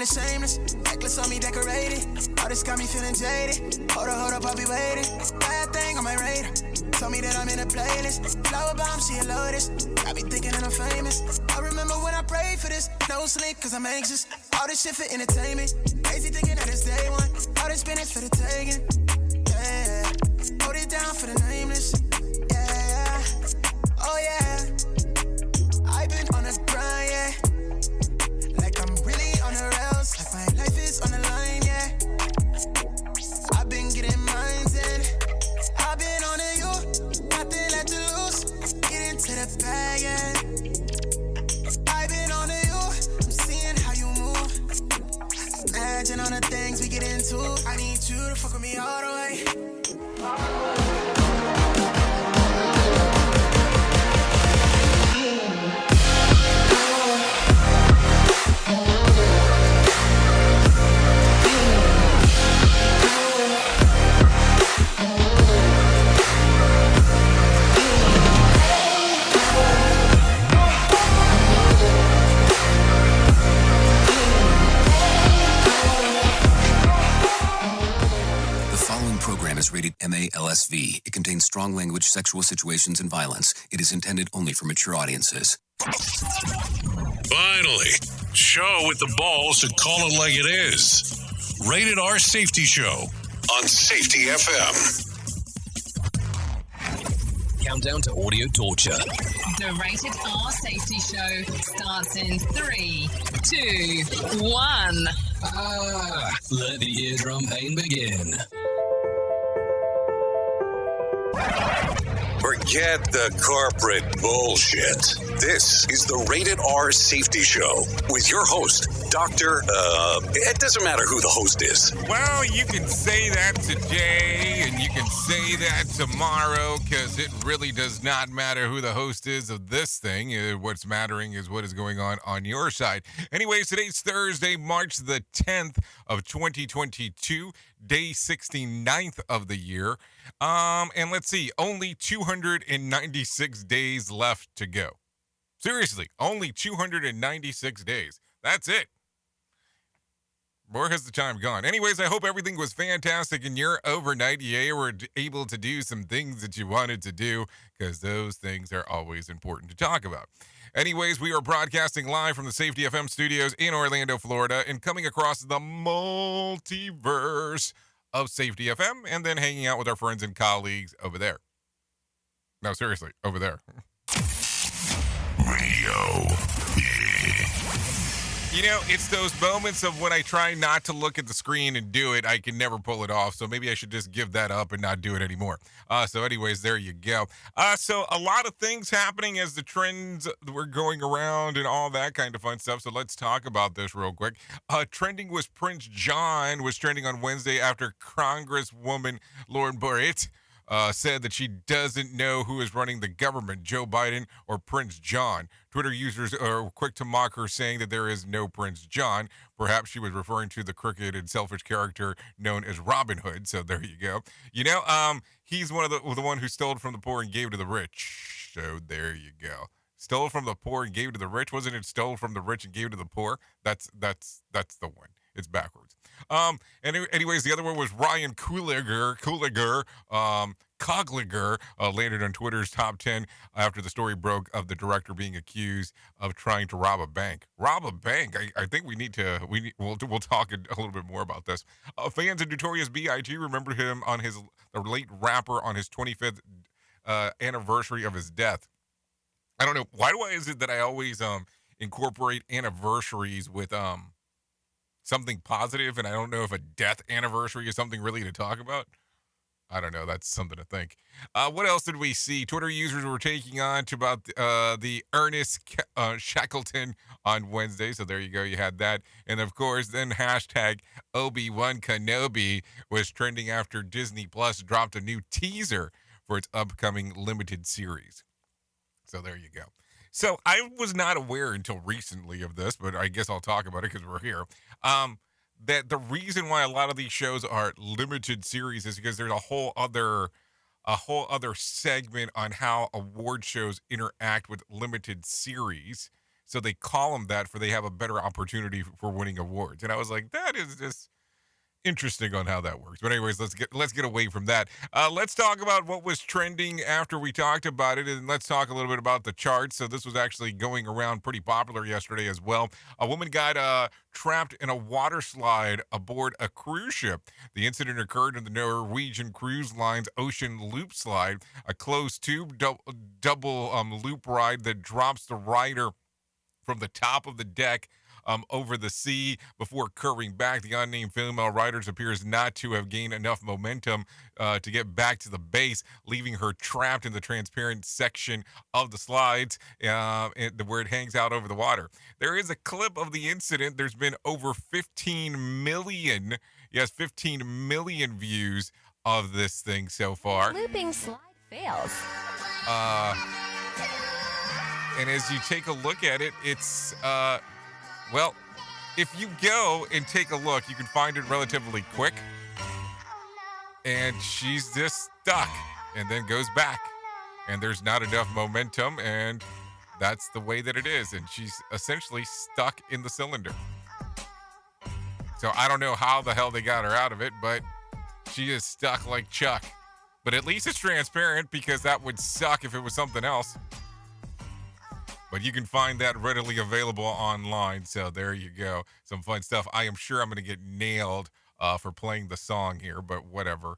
kinda shameless. Necklace on me decorated. All this got me feeling jaded. Hold up, I'll be waiting. Bad thing on my radar. Told me that I'm in a playlist. Flower bomb, she a lotus. I be thinking that I'm famous. I remember when I prayed for this. No sleep, cause I'm anxious. All this shit for entertainment. Crazy thinking that it's day one. All this spinach for the taking. Yeah. Hold it down for the nameless. Yeah. Oh yeah. I've been on a grind, yeah. Like I'm really on the rails. Like my life is on the line, yeah. I've been getting mines in. I've been on to you. Nothing left to lose. Get into the bag, yeah. I've been on to you. I'm seeing how you move. Imagine all the things we get into. I need you to fuck with me all the way. Program is rated MALSV. It contains strong language, sexual situations, and violence. It is intended only for mature audiences. Finally, show with the balls to call it like it is. Rated R Safety Show on Safety FM. Countdown to audio torture. The Rated R Safety Show starts in 3, 2, 1. Let the eardrum pain begin. Forget the corporate bullshit. This is the Rated R Safety Show with your host, Dr. It doesn't matter who the host is. Well, you can say that today and you can say that tomorrow because it really does not matter who the host is of this thing. What's mattering is what is going on your side. Anyways, today's Thursday, March the 10th of 2022, day 69th of the year. And let's see, only 296 days left to go. Seriously, only 296 days. That's it. Where has the time gone? Anyways, I hope everything was fantastic in your overnight. You were able to do some things that you wanted to do because those things are always important to talk about. Anyways, we are broadcasting live from the Safety FM studios in Orlando, Florida, and coming across the multiverse of Safety FM, and then hanging out with our friends and colleagues over there. No, seriously, over there. Radio. You know, it's those moments of when I try not to look at the screen and do it, I can never pull it off. So maybe I should just give that up and not do it anymore. So anyways, there you go. So a lot of things happening as the trends were going around and all that kind of fun stuff. So let's talk about this real quick. Trending was Prince John was trending on Wednesday after Congresswoman Lauren Boebert said that she doesn't know who is running the government, Joe Biden or Prince John. Twitter users are quick to mock her, saying that there is no Prince John. Perhaps she was referring to the crooked and selfish character known as Robin Hood. So there you go. You know, he's one of the one who stole from the poor and gave to the rich. So there you go. Stole from the poor and gave to the rich. Wasn't it stole from the rich and gave to the poor? That's the one. It's backwards. Anyways, the other one was Ryan Coogler, landed on Twitter's top 10 after the story broke of the director being accused of trying to rob a bank. Rob a bank? I think we'll talk a little bit more about this. Fans of Notorious B.I.G. remember him on the late rapper on his 25th anniversary of his death. I don't know. Why is it that I always incorporate anniversaries with something positive, and I don't know if a death anniversary is something really to talk about? I don't know. That's something to think. What else did we see? Twitter users were taking on to about the Ernest Shackleton on Wednesday. So there you go. You had that. And, of course, then hashtag Obi-Wan Kenobi was trending after Disney Plus dropped a new teaser for its upcoming limited series. So there you go. So I was not aware until recently of this, but I guess I'll talk about it because we're here. That the reason why a lot of these shows are limited series is because there's a whole other segment on how award shows interact with limited series. So they call them that for they have a better opportunity for winning awards. And I was like, that is just interesting on how that works. But anyways, let's get away from that. Let's talk about what was trending after we talked about it, and let's talk a little bit about the charts. So this was actually going around pretty popular yesterday as well. A woman got trapped in a water slide aboard a cruise ship. The incident occurred in the Norwegian Cruise Line's Ocean Loop Slide, a closed tube double loop ride that drops the rider from the top of the deck over the sea before curving back. The unnamed female rider appears not to have gained enough momentum to get back to the base, leaving her trapped in the transparent section of the slides where it hangs out over the water. There is a clip of the incident. There's been over 15 million views of this thing so far. Looping slide fails. And as you take a look at it, it's well, if you go and take a look, you can find it relatively quick. And she's just stuck and then goes back. And there's not enough momentum, and that's the way that it is. And she's essentially stuck in the cylinder. So I don't know how the hell they got her out of it, but she is stuck like Chuck. But at least it's transparent, because that would suck if it was something else. But you can find that readily available online. So there you go. Some fun stuff. I am sure I'm going to get nailed for playing the song here, but whatever.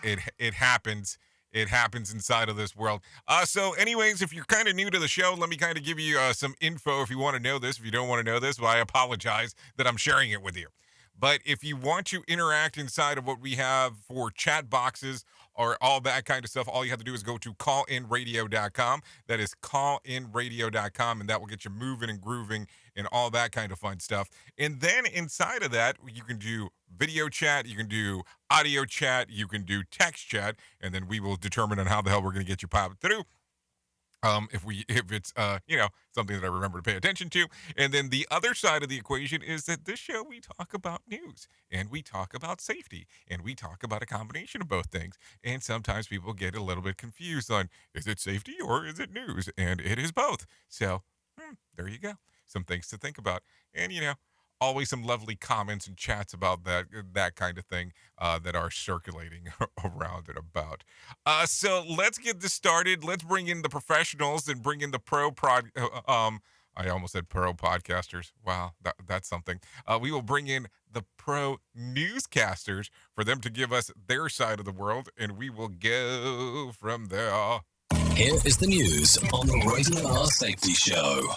It happens. It happens inside of this world. So anyways, if you're kind of new to the show, let me kind of give you some info if you want to know this. If you don't want to know this, well, I apologize that I'm sharing it with you. But if you want to interact inside of what we have for chat boxes or all that kind of stuff, all you have to do is go to callinradio.com. That is callinradio.com, and that will get you moving and grooving and all that kind of fun stuff. And then inside of that, you can do video chat, you can do audio chat, you can do text chat, and then we will determine on how the hell we're going to get you popped through. If it's something that I remember to pay attention to. And then the other side of the equation is that this show, we talk about news and we talk about safety and we talk about a combination of both things. And sometimes people get a little bit confused on, is it safety or is it news? And it is both. So there you go. Some things to think about. And always some lovely comments and chats about that kind of thing that are circulating around and about. So let's get this started. Let's bring in the professionals and bring in the I almost said pro podcasters. Wow, that's something. We will bring in the pro newscasters for them to give us their side of the world, and we will go from there. Here is the news on the Rated R Safety Show.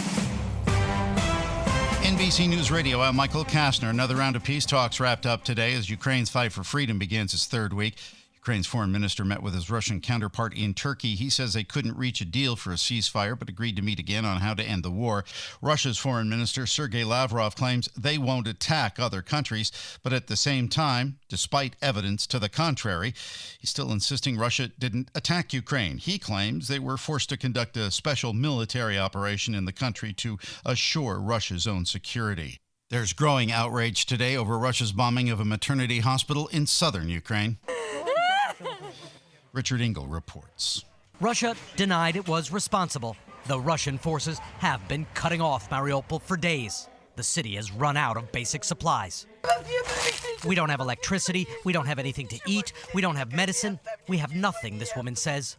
NBC News Radio, I'm Michael Kastner. Another round of peace talks wrapped up today as Ukraine's fight for freedom begins its third week. Ukraine's foreign minister met with his Russian counterpart in Turkey. He says they couldn't reach a deal for a ceasefire, but agreed to meet again on how to end the war. Russia's foreign minister, Sergei Lavrov, claims they won't attack other countries, but at the same time, despite evidence to the contrary, he's still insisting Russia didn't attack Ukraine. He claims they were forced to conduct a special military operation in the country to assure Russia's own security. There's growing outrage today over Russia's bombing of a maternity hospital in southern Ukraine. Richard Engel reports. Russia denied it was responsible. The Russian forces have been cutting off Mariupol for days. The city has run out of basic supplies. We don't have electricity. We don't have anything to eat. We don't have medicine. We have nothing, this woman says.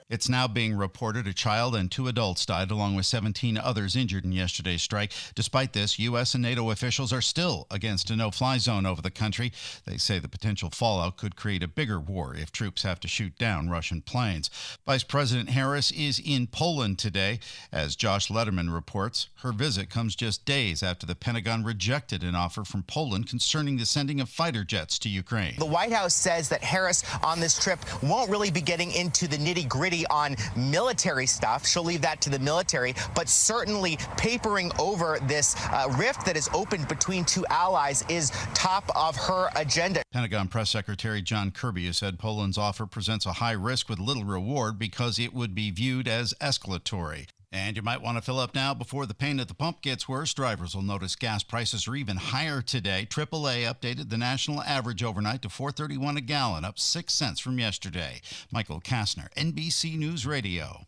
It's now being reported a child and 2 adults died, along with 17 others injured in yesterday's strike. Despite this, U.S. and NATO officials are still against a no-fly zone over the country. They say the potential fallout could create a bigger war if troops have to shoot down Russian planes. Vice President Harris is in Poland today. As Josh Lederman reports, her visit comes just days after the Pentagon rejected an offer from Poland concerning the sending of fighter jets to Ukraine. The White House says that Harris on this trip won't really be getting into the nitty-gritty on military stuff. She'll leave that to the military, but certainly papering over this rift that is opened between two allies is top of her agenda. Pentagon Press Secretary John Kirby has said Poland's offer presents a high risk with little reward because it would be viewed as escalatory. And you might want to fill up now before the pain at the pump gets worse. Drivers will notice gas prices are even higher today. AAA updated the national average overnight to $4.31 a gallon, up 6 cents from yesterday. Michael Kastner, NBC News Radio.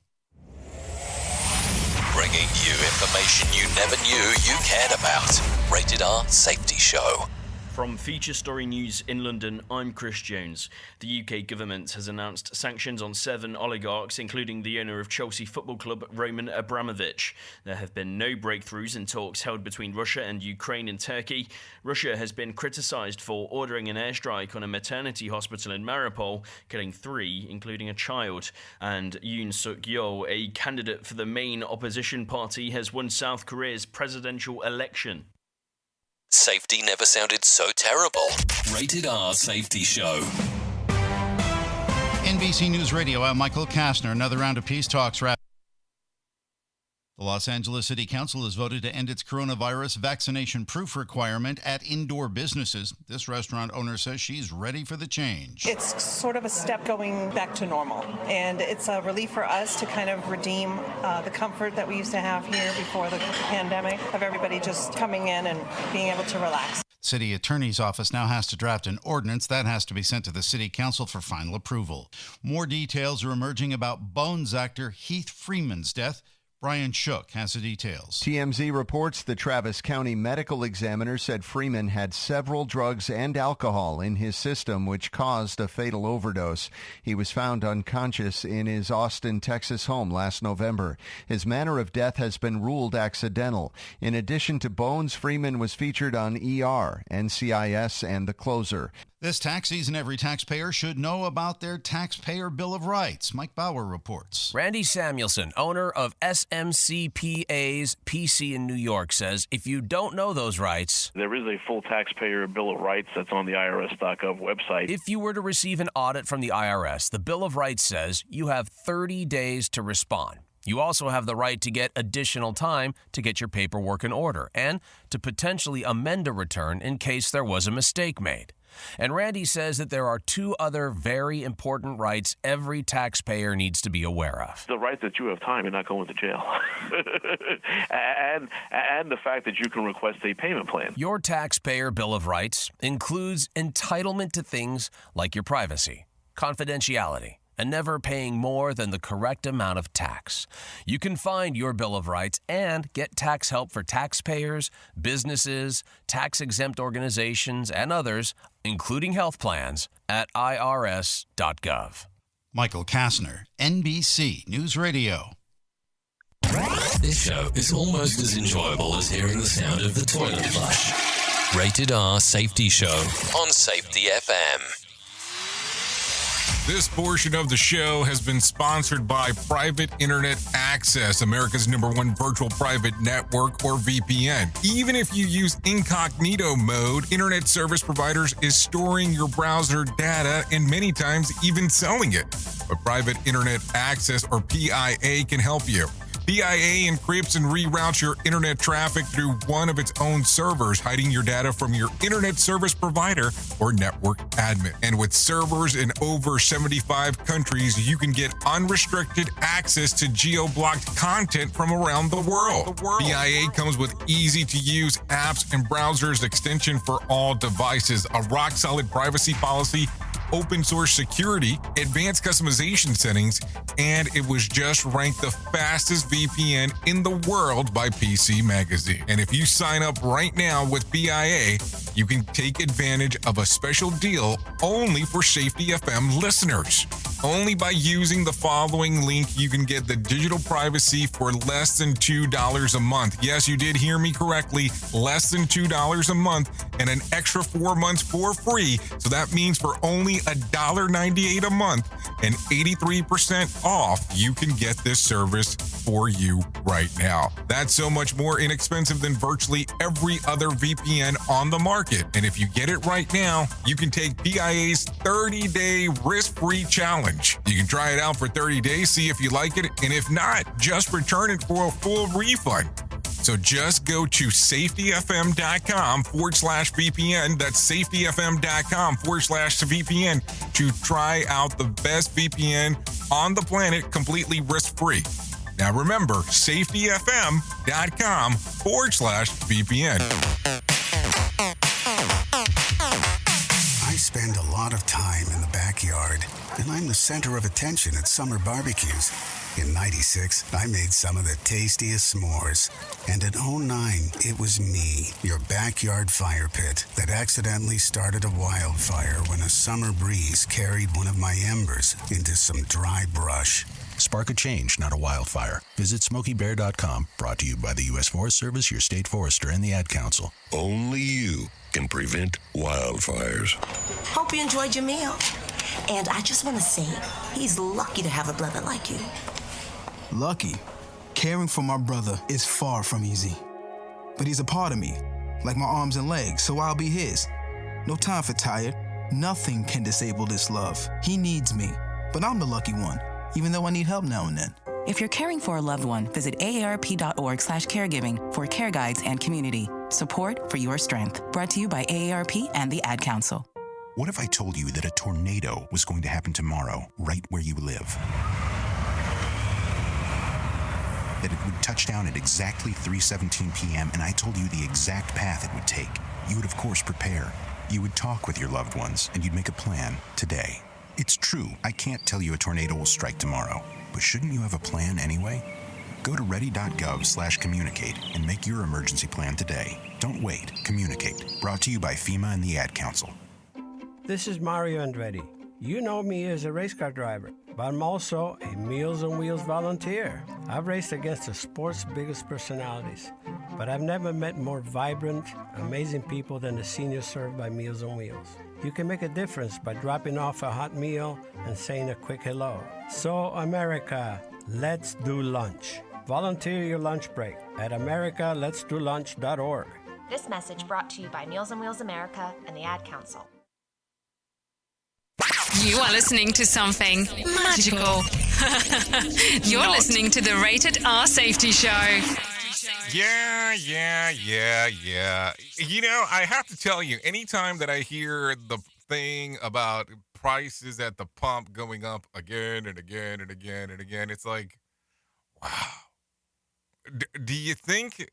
bringing you information you never knew you cared about. Rated R Safety Show. From Feature Story News in London, I'm Chris Jones. The UK government has announced sanctions on 7 oligarchs, including the owner of Chelsea Football Club, Roman Abramovich. There have been no breakthroughs in talks held between Russia and Ukraine and Turkey. Russia has been criticised for ordering an airstrike on a maternity hospital in Mariupol, killing 3, including a child. And Yoon Suk-yeol, a candidate for the main opposition party, has won South Korea's presidential election. Safety never sounded so terrible. Rated R Safety Show. NBC News Radio, I'm Michael Kastner. Another round of peace talks wrapped. The Los Angeles City Council has voted to end its coronavirus vaccination proof requirement at indoor businesses. This restaurant owner says she's ready for the change. It's sort of a step going back to normal, and it's a relief for us to kind of redeem the comfort that we used to have here before the pandemic, of everybody just coming in and being able to relax. City Attorney's Office now has to draft an ordinance that has to be sent to the City Council for final approval. More details are emerging about Bones actor Heath Freeman's death. Brian Shook has the details. TMZ reports the Travis County medical examiner said Freeman had several drugs and alcohol in his system, which caused a fatal overdose. He was found unconscious in his Austin, Texas home last November. His manner of death has been ruled accidental. In addition to Bones, Freeman was featured on ER, NCIS, and The Closer. This tax season, every taxpayer should know about their Taxpayer Bill of Rights. Mike Bauer reports. Randy Samuelson, owner of SMCPA's PC in New York, says if you don't know those rights... There is a full Taxpayer Bill of Rights that's on the IRS.gov website. If you were to receive an audit from the IRS, the Bill of Rights says you have 30 days to respond. You also have the right to get additional time to get your paperwork in order and to potentially amend a return in case there was a mistake made. And Randy says that there are 2 other very important rights every taxpayer needs to be aware of. The right that you have time and not going to jail. and the fact that you can request a payment plan. Your Taxpayer Bill of Rights includes entitlement to things like your privacy, confidentiality, and never paying more than the correct amount of tax. You can find your Bill of Rights and get tax help for taxpayers, businesses, tax-exempt organizations, and others, including health plans, at irs.gov. Michael Kastner, NBC News Radio. This show is almost as enjoyable as hearing the sound of the toilet flush. Rated R Safety Show on Safety FM. This portion of the show has been sponsored by Private Internet Access, America's #1 virtual private network, or VPN. Even if you use incognito mode, internet service providers is storing your browser data and many times even selling it. But Private Internet Access, or PIA, can help you. PIA encrypts and reroutes your internet traffic through one of its own servers, hiding your data from your internet service provider or network admin. And with servers in over 75 countries, you can get unrestricted access to geo-blocked content from around the world. PIA comes with easy-to-use apps and browsers extension for all devices, a rock-solid privacy policy, open source security, advanced customization settings, and it was just ranked the fastest VPN in the world by PC Magazine. And if you sign up right now with PIA, you can take advantage of a special deal only for Safety FM listeners. Only by using the following link, you can get the digital privacy for less than $2 a month. Yes, you did hear me correctly, less than $2 a month, and an extra 4 months for free. So that means for only $1.98 a month and 83% off, you can get this service for you right now. That's so much more inexpensive than virtually every other VPN on the market. And if you get it right now, you can take PIA's 30-day risk-free challenge. You can try it out for 30 days, see if you like it, and if not, just return it for a full refund. So just go to safetyfm.com/VPN. That's safetyfm.com/VPN to try out the best VPN on the planet completely risk-free. Now remember, safetyfm.com/VPN. spend a lot of time in the backyard, and I'm the center of attention at summer barbecues. In '96, I made some of the tastiest s'mores. And in '09, it was me, your backyard fire pit, that accidentally started a wildfire when a summer breeze carried one of my embers into some dry brush. Spark a change, not a wildfire. Visit SmokeyBear.com, brought to you by the U.S. Forest Service, your state forester, and the Ad Council. Only you can prevent wildfires. Hope you enjoyed your meal. And I just want to say, he's lucky to have a brother like you. Lucky? Caring for my brother is far from easy. But he's a part of me, like my arms and legs, so I'll be his. No time for tired. Nothing can disable this love. He needs me, but I'm the lucky one, even though I need help now and then. If you're caring for a loved one, visit aarp.org/caregiving for care guides and community. Support for your strength. Brought to you by AARP and the Ad Council. What if I told you that a tornado was going to happen tomorrow, right where you live? That it would touch down at exactly 3:17 p.m., and I told you the exact path it would take. You would, of course, prepare. You would talk with your loved ones, and you'd make a plan today. It's true, I can't tell you a tornado will strike tomorrow, but shouldn't you have a plan anyway? Go to ready.gov/communicate and make your emergency plan today. Don't wait. Communicate. Brought to you by FEMA and the Ad Council. This is Mario Andretti. You know me as a race car driver, but I'm also a Meals on Wheels volunteer. I've raced against the sport's biggest personalities, but I've never met more vibrant, amazing people than the seniors served by Meals on Wheels. You can make a difference by dropping off a hot meal and saying a quick hello. So, America, let's do lunch. Volunteer your lunch break at americaletsdolunch.org. This message brought to you by Meals on Wheels America and the Ad Council. You are listening to something magical. You're listening to the Rated R Safety Show. Yeah. You know, I have to tell you, anytime that I hear the thing about prices at the pump going up again and again and again and again, it's like, wow. Do you think,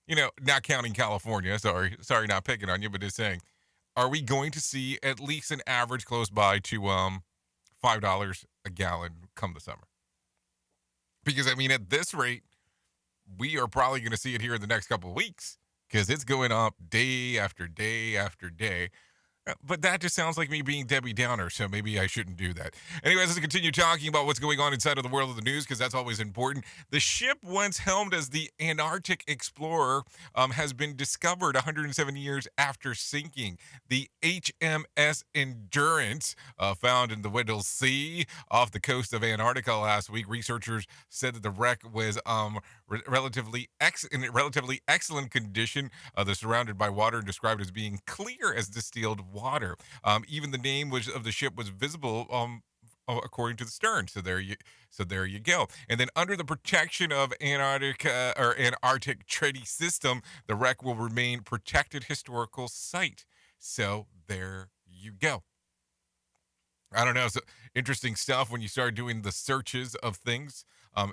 you know, not counting California, sorry, not picking on you, but just saying, are we going to see at least an average close by to $5 a gallon come the summer? Because, I mean, at this rate, we are probably going to see it here in the next couple of weeks because it's going up day after day after day. But that just sounds like me being Debbie Downer, so maybe I shouldn't do that. Anyways, let's continue talking about what's going on inside of the world of the news, because that's always important. The ship once helmed as the Antarctic Explorer has been discovered 107 years after sinking. The HMS Endurance, found in the Weddell Sea off the coast of Antarctica last week. Researchers said that the wreck was in relatively excellent condition. They're surrounded by water and described as being clear as distilled water. Even the name of the ship was visible according to the stern. So there you go. And then under the protection of Antarctic Treaty System, the wreck will remain protected historical site. So there you go. I don't know. It's interesting stuff when you start doing the searches of things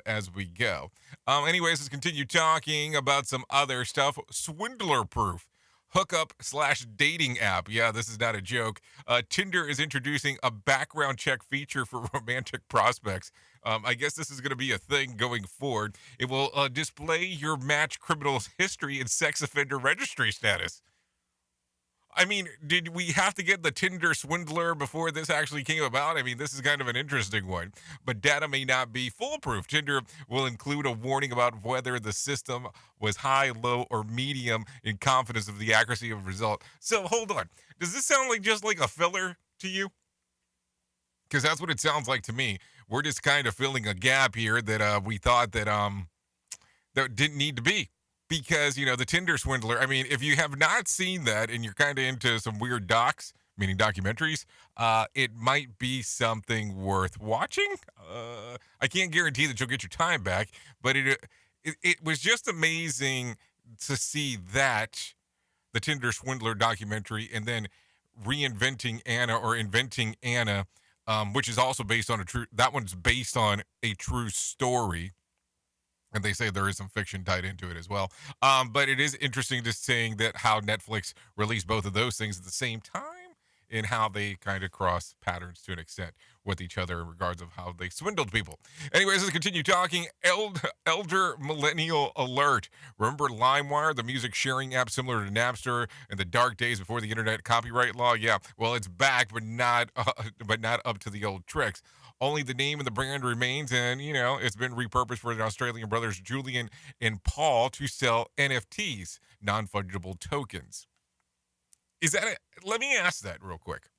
as we go. Anyways, let's continue talking about some other stuff. Swindler proof hookup/dating app. Yeah, this is not a joke. Tinder is introducing a background check feature for romantic prospects. I guess this is going to be a thing going forward. It will display your match criminal's history and sex offender registry status. I mean, did we have to get the Tinder swindler before this actually came about? I mean, this is kind of an interesting one, but data may not be foolproof. Tinder will include a warning about whether the system was high, low, or medium in confidence of the accuracy of the result. So hold on. Does this sound like just like a filler to you? Because that's what it sounds like to me. We're just kind of filling a gap here that we thought that didn't need to be. Because, you know, the Tinder swindler, I mean, if you have not seen that and you're kind of into some weird docs, meaning documentaries, it might be something worth watching. I can't guarantee that you'll get your time back, but it was just amazing to see that, the Tinder swindler documentary, and then Inventing Anna, which is also based on that one's based on a true story. And they say there is some fiction tied into it as well. But it is interesting just saying that how Netflix released both of those things at the same time in how they kind of cross patterns to an extent with each other in regards of how they swindled people. Anyways, let's continue talking. Elder Millennial Alert. Remember LimeWire, the music sharing app similar to Napster in the dark days before the internet copyright law? Yeah, well, it's back, but not up to the old tricks. Only the name and the brand remains, and, it's been repurposed for the Australian brothers Julian and Paul to sell NFTs, non-fungible tokens. Is that it? Let me ask that real quick.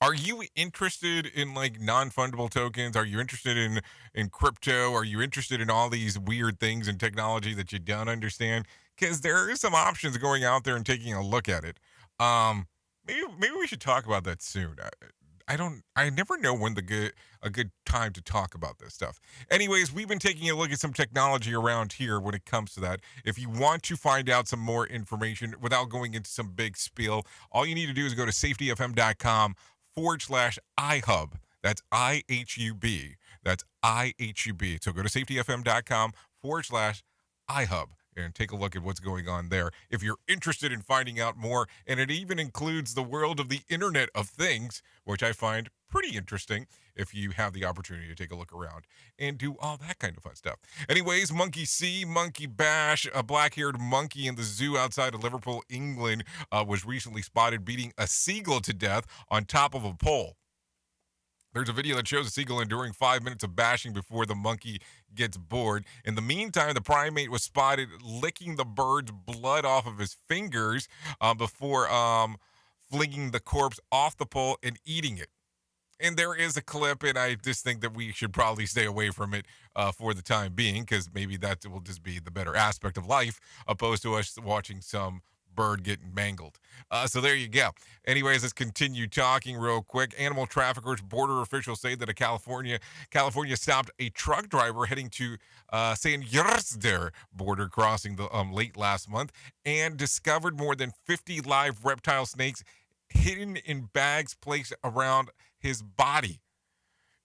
Are you interested in non-fungible tokens? Are you interested in crypto? Are you interested in all these weird things and technology that you don't understand? Because there is some options going out there and taking a look at it. Maybe we should talk about that soon. I never know when a good time to talk about this stuff. Anyways, we've been taking a look at some technology around here when it comes to that. If you want to find out some more information without going into some big spiel, all you need to do is go to safetyfm.com/iHub. That's IHUB. That's IHUB. So go to safetyfm.com/iHub and take a look at what's going on there. If you're interested in finding out more, and it even includes the world of the Internet of Things, which I find pretty interesting if you have the opportunity to take a look around and do all that kind of fun stuff. Anyways, Monkey See, Monkey Bash, a black-haired monkey in the zoo outside of Liverpool, England, was recently spotted beating a seagull to death on top of a pole. There's a video that shows a seagull enduring 5 minutes of bashing before the monkey gets bored. In the meantime, the primate was spotted licking the bird's blood off of his fingers before flinging the corpse off the pole and eating it. And there is a clip, and I just think that we should probably stay away from it for the time being, because maybe that will just be the better aspect of life, opposed to us watching some bird getting mangled. So there you go. Anyways, let's continue talking real quick. Animal traffickers, border officials say that California stopped a truck driver heading to San Ysidro border crossing the late last month and discovered more than 50 live reptile snakes hidden in bags placed around his body,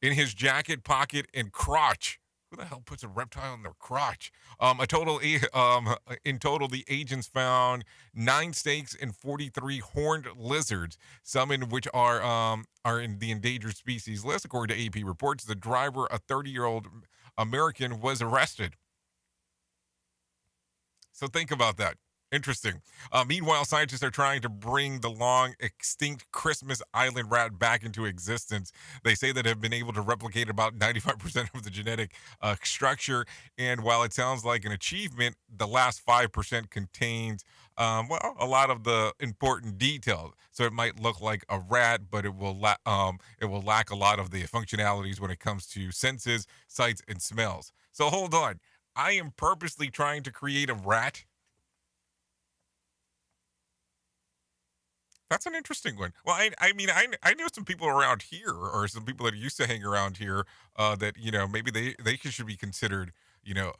in his jacket pocket and crotch. Who the hell puts a reptile in their crotch? In total, the agents found 9 snakes and 43 horned lizards, some in which are in the endangered species list. According to AP reports, the driver, a 30-year-old American, was arrested. So think about that. Interesting. Meanwhile, scientists are trying to bring the long-extinct Christmas island rat back into existence. They say that have been able to replicate about 95% of the genetic structure. And while it sounds like an achievement, the last 5% contains, a lot of the important details. So it might look like a rat, but it will lack a lot of the functionalities when it comes to senses, sights, and smells. So hold on. I am purposely trying to create a rat. That's an interesting one. Well, I know some people around here, or some people that used to hang around here, that, maybe they should be considered, the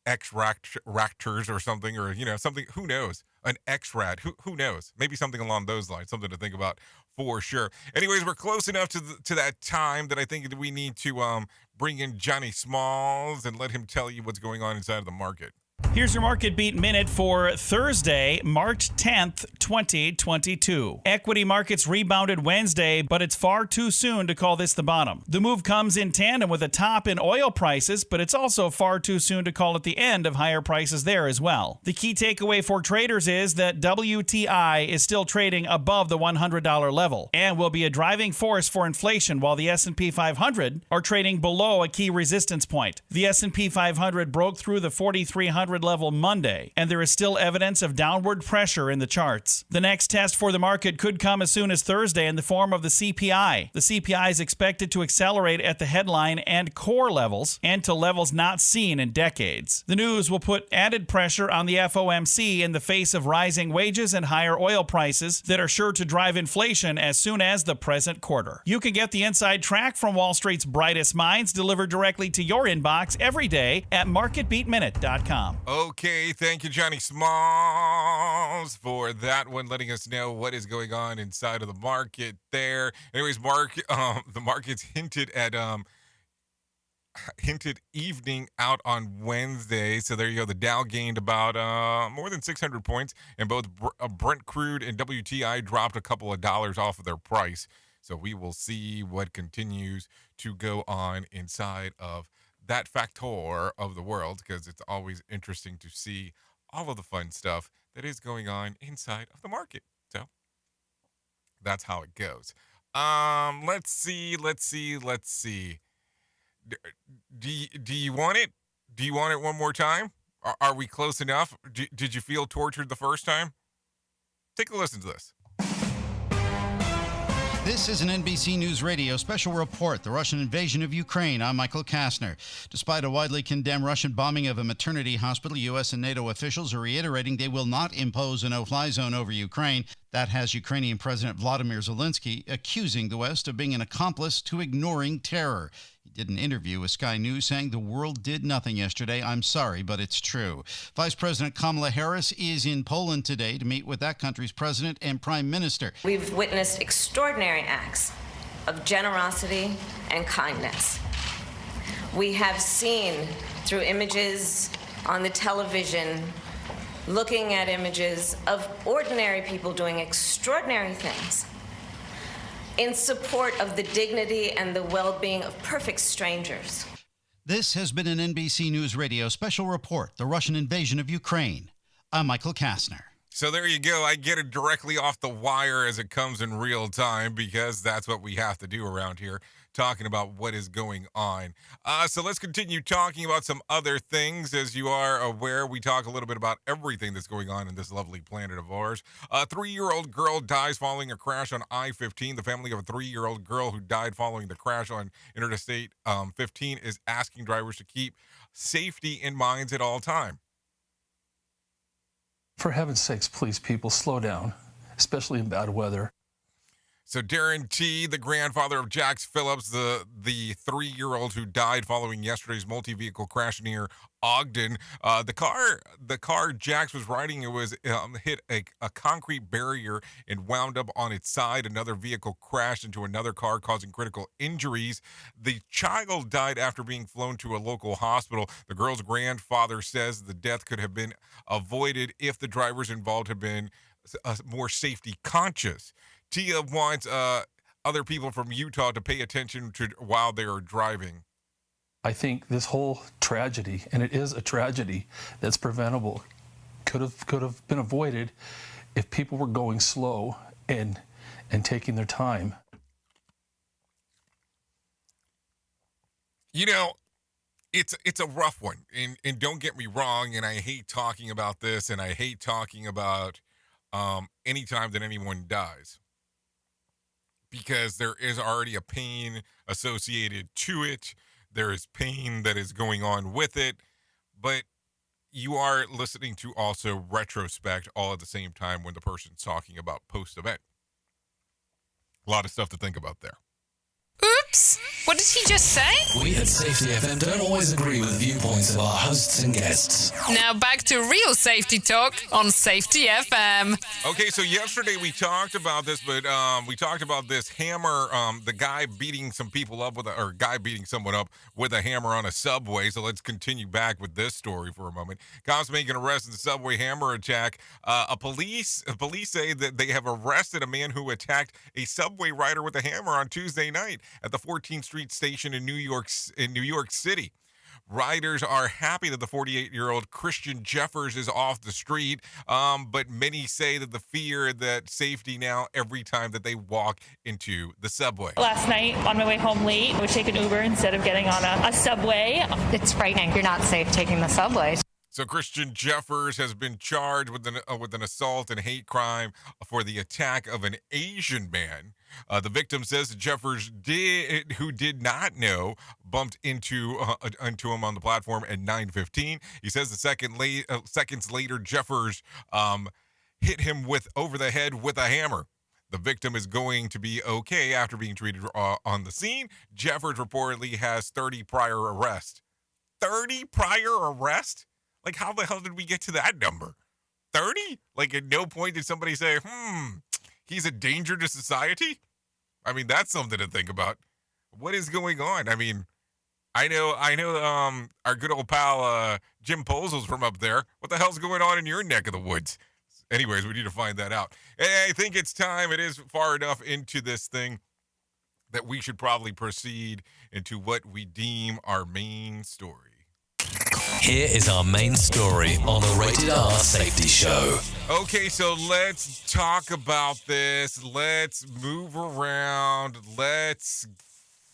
X-Raptors or something, or, something, who knows? An X-Rat, who knows? Maybe something along those lines, something to think about for sure. Anyways, we're close enough to that time that I think that we need to bring in Johnny Smalls and let him tell you what's going on inside of the market. Here's your Market Beat Minute for Thursday, March 10th, 2022. Equity markets rebounded Wednesday, but it's far too soon to call this the bottom. The move comes in tandem with a top in oil prices, but it's also far too soon to call it the end of higher prices there as well. The key takeaway for traders is that WTI is still trading above the $100 level and will be a driving force for inflation, while the S&P 500 are trading below a key resistance point. The S&P 500 broke through the 4,300 level Monday, and there is still evidence of downward pressure in the charts. The next test for the market could come as soon as Thursday in the form of the CPI. The CPI is expected to accelerate at the headline and core levels, and to levels not seen in decades. The news will put added pressure on the FOMC in the face of rising wages and higher oil prices that are sure to drive inflation as soon as the present quarter. You can get the inside track from Wall Street's brightest minds delivered directly to your inbox every day at marketbeatminute.com. Okay, thank you, Johnny Smalls, for that one, letting us know what is going on inside of the market there. Anyways, Mark, the market's hinted at hinted evening out on Wednesday. So there you go. The Dow gained about more than 600 points, and both Brent crude and WTI dropped a couple of dollars off of their price. So we will see what continues to go on inside of that factor of the world, because it's always interesting to see all of the fun stuff that is going on inside of the market. So that's how it goes. Let's see. Do you want it? Do you want it one more time? Are we close enough? Did you feel tortured the first time? Take a listen to this. This is an NBC News Radio special report, the Russian invasion of Ukraine. I'm Michael Kastner. Despite a widely condemned Russian bombing of a maternity hospital, U.S. and NATO officials are reiterating they will not impose a no-fly zone over Ukraine. That has Ukrainian President Vladimir Zelensky accusing the West of being an accomplice to ignoring terror. He did an interview with Sky News saying the world did nothing yesterday. I'm sorry, but it's true. Vice President Kamala Harris is in Poland today to meet with that country's president and prime minister. We've witnessed extraordinary acts of generosity and kindness. We have seen through images on the television, looking at images of ordinary people doing extraordinary things in support of the dignity and the well-being of perfect strangers. This has been an NBC News Radio special report, the Russian invasion of Ukraine. I'm Michael Kastner. So there you go. I get it directly off the wire as it comes in real time, because that's what we have to do around here, talking about what is going on. So let's continue talking about some other things. As you are aware, we talk a little bit about everything that's going on in this lovely planet of ours. A 3-year-old girl dies following a crash on I-15. The family of a 3-year-old girl who died following the crash on Interstate 15 is asking drivers to keep safety in mind at all time. For heaven's sakes, please, people, slow down, especially in bad weather. So Darren T., the grandfather of Jax Phillips, the 3-year-old who died following yesterday's multi-vehicle crash near Ogden. The car Jax was riding, it was hit a concrete barrier and wound up on its side. Another vehicle crashed into another car, causing critical injuries. The child died after being flown to a local hospital. The girl's grandfather says the death could have been avoided if the drivers involved had been more safety conscious. Tia wants other people from Utah to pay attention to while they are driving. I think this whole tragedy, and it is a tragedy that's preventable, could have been avoided if people were going slow and taking their time. You know, it's a rough one, and don't get me wrong, and I hate talking about this, and I hate talking about any time that anyone dies, because there is already a pain associated to it. There is pain that is going on with it, but you are listening to also retrospect all at the same time when the person's talking about post-event. A lot of stuff to think about there. Oops! What did he just say? We at Safety FM don't always agree with the viewpoints of our hosts and guests. Now back to real safety talk on Safety FM. Okay, so yesterday we talked about this, but we talked about this hammer, the guy beating some people up guy beating someone up with a hammer on a subway. So let's continue back with this story for a moment. Cops making an arrest in the subway hammer attack. Police say that they have arrested a man who attacked a subway rider with a hammer on Tuesday night at the 14th Street station in New York City. Riders are happy that the 48-year-old Christian Jeffers is off the street, but many say that the fear that safety now every time that they walk into the subway. Last night, on my way home late, I would take an Uber instead of getting on a subway. It's frightening. You're not safe taking the subway. So Christian Jeffers has been charged with an assault and hate crime for the attack of an Asian man. The victim says Jeffers who did not know, bumped into him on the platform at 9:15. He says seconds later, Jeffers hit him over the head with a hammer. The victim is going to be okay after being treated on the scene. Jeffers reportedly has 30 prior arrests. 30 prior arrests? Like, how the hell did we get to that number? 30? Like, at no point did somebody say, he's a danger to society? I mean, that's something to think about. What is going on? I mean, I know. Our good old pal Jim Posel's from up there. What the hell's going on in your neck of the woods? Anyways, we need to find that out. Hey, I think it's time. It is far enough into this thing that we should probably proceed into what we deem our main story. Here is our main story on the Rated R Safety Show. Okay, so let's talk about this. Let's move around. Let's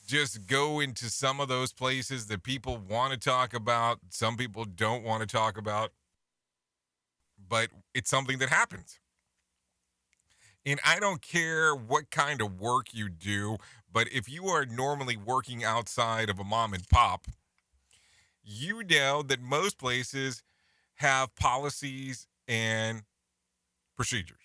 just go into some of those places that people want to talk about, some people don't want to talk about, but it's something that happens. And I don't care what kind of work you do, but if you are normally working outside of a mom and pop, you know that most places have policies and procedures.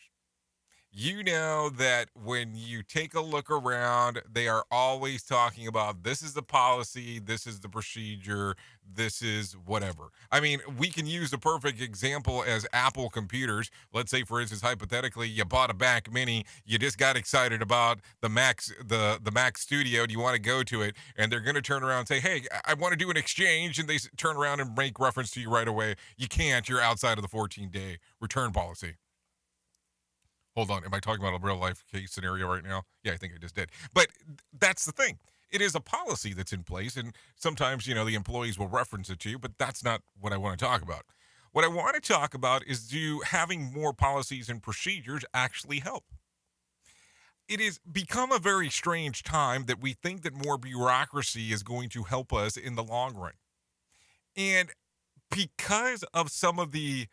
You know that when you take a look around, they are always talking about this is the policy, this is the procedure, this is whatever. I mean, we can use the perfect example as Apple computers. Let's say, for instance, hypothetically, you bought a Mac Mini, you just got excited about the Mac Studio, and you want to go to it, and they're going to turn around and say, hey, I want to do an exchange, and they turn around and make reference to you right away. You can't. You're outside of the 14-day return policy. Hold on, am I talking about a real life case scenario right now? Yeah, I think I just did. But that's the thing. It is a policy that's in place, and sometimes, the employees will reference it to you, but that's not what I want to talk about. What I want to talk about is, do having more policies and procedures actually help? It has become a very strange time that we think that more bureaucracy is going to help us in the long run. And because of some of the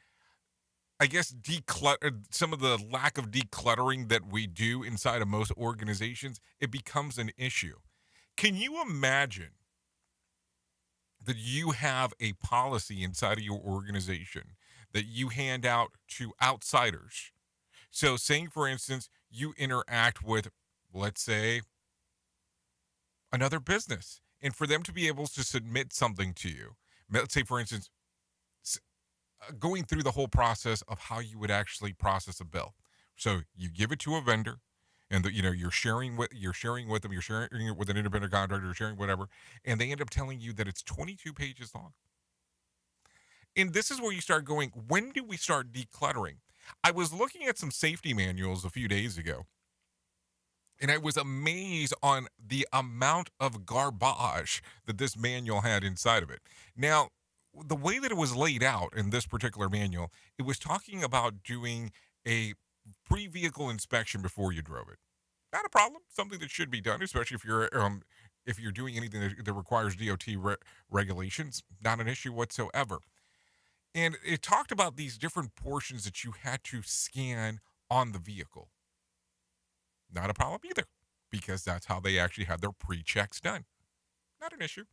some of the lack of decluttering that we do inside of most organizations, it becomes an issue. Can you imagine that you have a policy inside of your organization that you hand out to outsiders? So saying, for instance, you interact with, let's say, another business, and for them to be able to submit something to you, let's say, for instance, going through the whole process of how you would actually process a bill. So you give it to a vendor, and you're sharing with them, you're sharing it with an independent contractor, you're sharing whatever, and they end up telling you that it's 22 pages long. And this is where you start going, when do we start decluttering? I was looking at some safety manuals a few days ago, and I was amazed on the amount of garbage that this manual had inside of it. Now, the way that it was laid out in this particular manual, it was talking about doing a pre-vehicle inspection before you drove it. Not a problem, something that should be done, especially if you're doing anything that requires DOT regulations. Not an issue whatsoever. And it talked about these different portions that you had to scan on the vehicle. Not a problem either, because that's how they actually had their pre-checks done. Not an issue.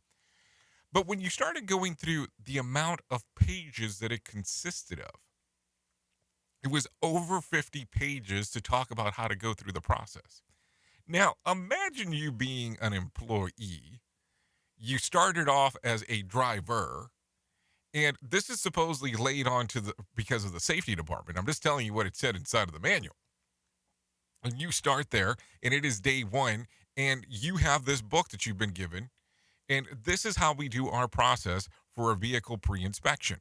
But when you started going through the amount of pages that it consisted of, it was over 50 pages to talk about how to go through the process. Now, imagine you being an employee. You started off as a driver, and this is supposedly laid on because of the safety department. I'm just telling you what it said inside of the manual. And you start there, and it is day one, and you have this book that you've been given. And this is how we do our process for a vehicle pre-inspection.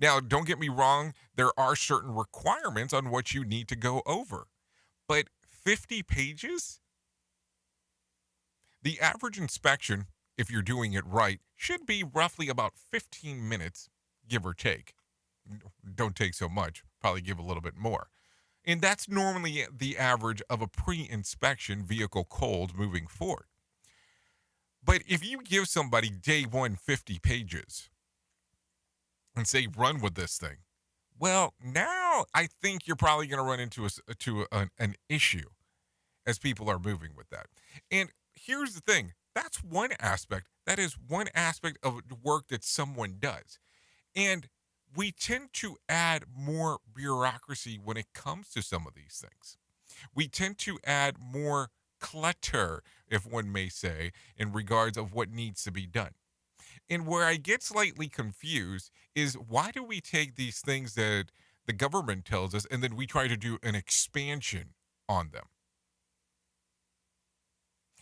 Now, don't get me wrong, there are certain requirements on what you need to go over. But 50 pages? The average inspection, if you're doing it right, should be roughly about 15 minutes, give or take. Don't take so much, probably give a little bit more. And that's normally the average of a pre-inspection vehicle cold moving forward. But if you give somebody day one 50 pages and say, run with this thing, well, now I think you're probably going to run into an issue as people are moving with that. And here's the thing. That's one aspect. That is one aspect of work that someone does. And we tend to add more bureaucracy when it comes to some of these things. We tend to add more clutter, if one may say, in regards of what needs to be done. And where I get slightly confused is, why do we take these things that the government tells us and then we try to do an expansion on them?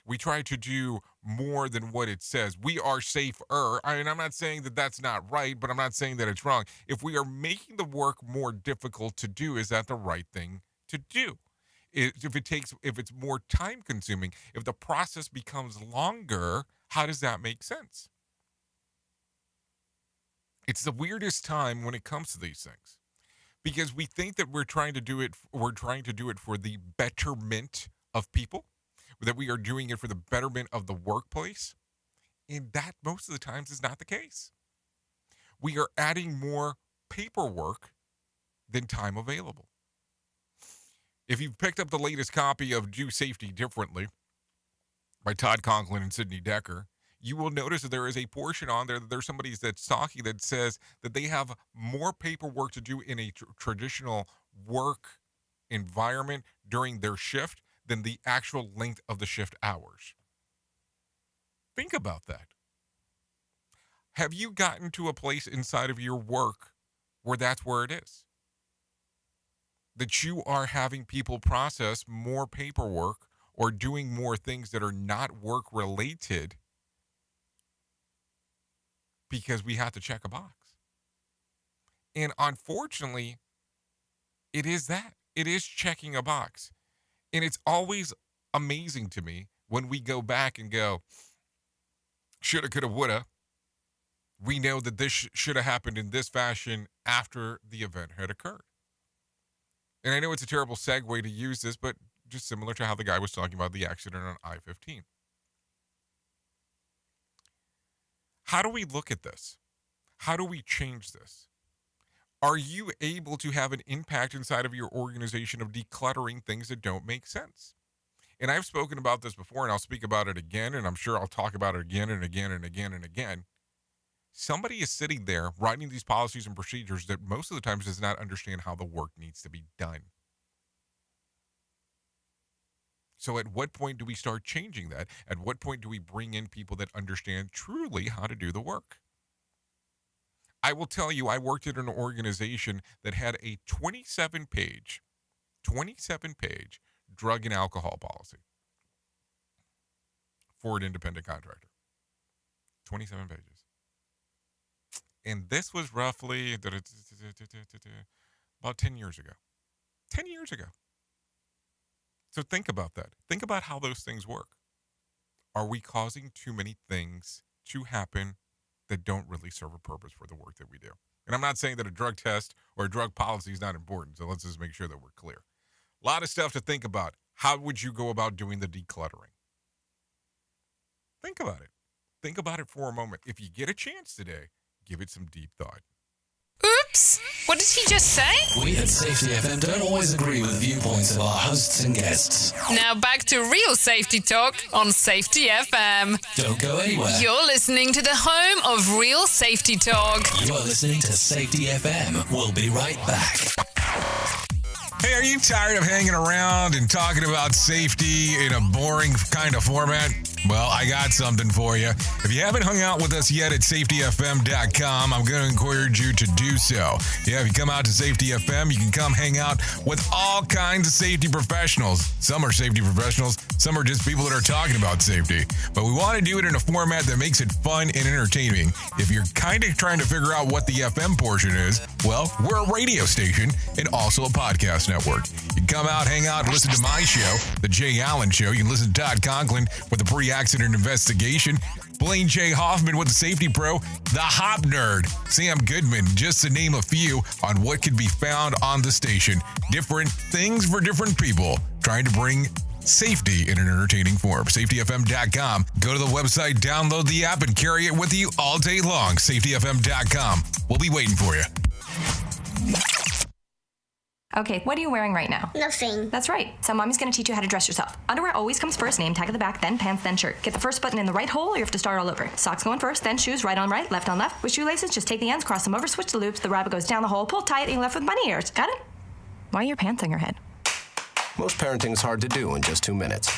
We try to do more than what it says. We are safer. And I'm not saying that that's not right, but I'm not saying that it's wrong. If we are making the work more difficult to do, is that the right thing to do? If it's more time consuming, if the process becomes longer, how does that make sense? It's the weirdest time when it comes to these things, because we think that we're trying to do it for the betterment of people, that we are doing it for the betterment of the workplace, and that most of the times is not the case. We are adding more paperwork than time available. If you've picked up the latest copy of Do Safety Differently by Todd Conklin and Sidney Decker, you will notice that there is a portion on there that there's somebody that's talking that says that they have more paperwork to do in a traditional work environment during their shift than the actual length of the shift hours. Think about that. Have you gotten to a place inside of your work where that's where it is? That you are having people process more paperwork or doing more things that are not work related because we have to check a box. And unfortunately, it is that. It is checking a box. And it's always amazing to me when we go back and go, shoulda, coulda, woulda. We know that this should have happened in this fashion after the event had occurred. And I know it's a terrible segue to use this, but just similar to how the guy was talking about the accident on I-15. How do we look at this? How do we change this? Are you able to have an impact inside of your organization of decluttering things that don't make sense? And I've spoken about this before, and I'll speak about it again, and I'm sure I'll talk about it again and again and again and again. Somebody is sitting there writing these policies and procedures that most of the times does not understand how the work needs to be done. So at what point do we start changing that? At what point do we bring in people that understand truly how to do the work? I will tell you, I worked at an organization that had a 27-page drug and alcohol policy for an independent contractor. 27 pages. And this was roughly about 10 years ago. 10 years ago. So think about that. Think about how those things work. Are we causing too many things to happen that don't really serve a purpose for the work that we do? And I'm not saying that a drug test or a drug policy is not important, so let's just make sure that we're clear. A lot of stuff to think about. How would you go about doing the decluttering? Think about it. Think about it for a moment. If you get a chance today, give it some deep thought. Oops! What did he just say? We at Safety FM don't always agree with the viewpoints of our hosts and guests. Now back to real safety talk on Safety FM. Don't go anywhere. You're listening to the home of real safety talk. You're listening to Safety FM. We'll be right back. Hey, are you tired of hanging around and talking about safety in a boring kind of format? Well, I got something for you. If you haven't hung out with us yet at safetyfm.com, I'm going to encourage you to do so. Yeah, if you come out to Safety FM, you can come hang out with all kinds of safety professionals. Some are safety professionals, some are just people that are talking about safety. But we want to do it in a format that makes it fun and entertaining. If you're kind of trying to figure out what the FM portion is, well, we're a radio station and also a podcast network. You can come out, hang out, and listen to my show, The Jay Allen Show. You can listen to Todd Conklin with the pre-accident investigation, Blaine J. Hoffman with the Safety Pro, the Hop Nerd, Sam Goodman, just to name a few on what can be found on the station. Different things for different people, trying to bring safety in an entertaining form. SafetyFM.com. Go to the website, download the app, and carry it with you all day long. SafetyFM.com. We'll be waiting for you. Okay, what are you wearing right now? Nothing. That's right. So mommy's going to teach you how to dress yourself. Underwear always comes first, name tag at the back, then pants, then shirt. Get the first button in the right hole or you have to start all over. Socks going first, then shoes, right on right, left on left. With shoelaces, just take the ends, cross them over, switch the loops, the rabbit goes down the hole, pull tight, and you're left with bunny ears. Got it? Why are your pants on your head? Most parenting is hard to do in just 2 minutes.